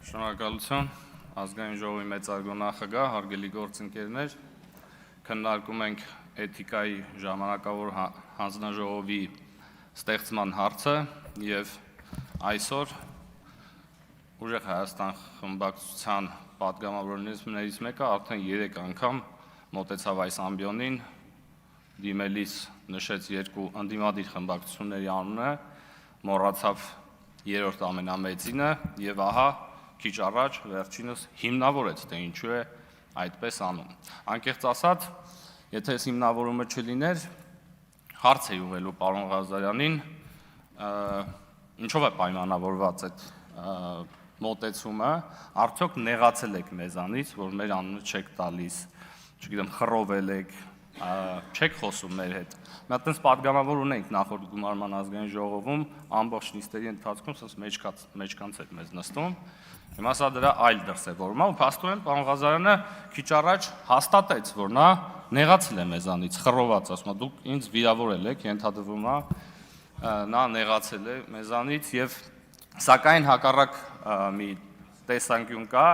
Շնորհակալություն, ազգային ժողովի մեծարգո նախագահ, հարգելի գործընկերներ, քննարկում ենք էթիկայի ժամանակավոր հանձնաժողովի ստեղծման հարցը եւ այսօր Ուժեղ Հայաստան խմբակցության պատգամավորներից մեկը արդեն 3 անգամ մոտեցավ այս ամբիոնին, դիմելիս նշեց 2 ընդդիմադիր խմբակցությունների անունը, մոռացավ 3-րդ ամենամեծինը եւ ահա քիչ առաջ վերջինս հիմնավորեց, թե ինչու է այդպես անում։ Անկեղծ ասած, եթե այս հիմնավորումը չլիներ, հարց է ուղղելու պարոն Ղազարյանին, ինչով է պայմանավորված այդ մոտեցումը, արդյոք նեղացել եք մեզանից, որ մեր անունը չեք տալիս, չգիտեմ, խռովել եք, չեք խոսում մեր հետ։ Մի հատ այնպես պատգամավոր ունենք նախորդ գումարման ազգային ժողովում, ամբողջ նիստերի ընթացքում ասես մեջկանց էր մեզ նստում։ Հիմա սա դրա այլ դրսևորում է, ու փաստորեն պարոն Ղազարյանը քիչ առաջ հաստատեց, որ նա նեղացել է մեզանից, խռոված, ասում է, դուք ինձ վիրավորել եք, ենթադրվում է, նա նեղացել է մեզանից եւ սակայն հակառակ մի տեսանկյուն կա,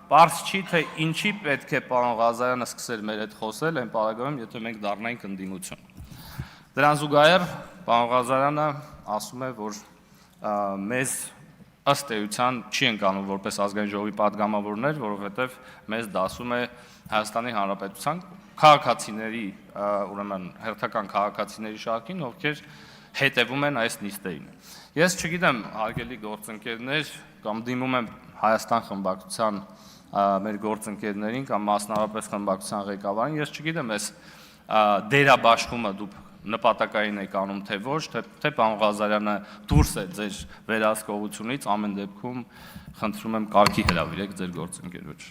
պարզ չի, թե ինչի պետք է պարոն Ղազարյանը սկսել մեր հետ խոսել այն պարագայում, եթե մենք դառնայինք ընդդիմություն։ Դրան զուգահեռ պարոն Ղազարյանը ասում է, որ մեզ ըստ էության չի ընկանում որպես ազգային ժողովի պատգամավորներ, որովհետև մեզ դասում է Հայաստանի Հանրապետության քաղաքացիների, ուրեմն հերթական քաղաքացիների շարքին, ովքեր հետևում են այս նիստերին։ Ես չգիտեմ, հարգելի գործընկերներ, կամ դիմում եմ Հայաստան խմբակցության մեր գործընկերներին կամ մասնավորապես խմբակցության ղեկավարին, ես չգիտեմ, այս դերաբաշխումը դուք նպատակային եք անում, թե ոչ, թե պարոն Ղազարյանը դուրս է ձեր վերահսկողությունից, ամեն դեպքում խնդրում եմ կարգի հրավիրեք ձեր գործընկերոջ։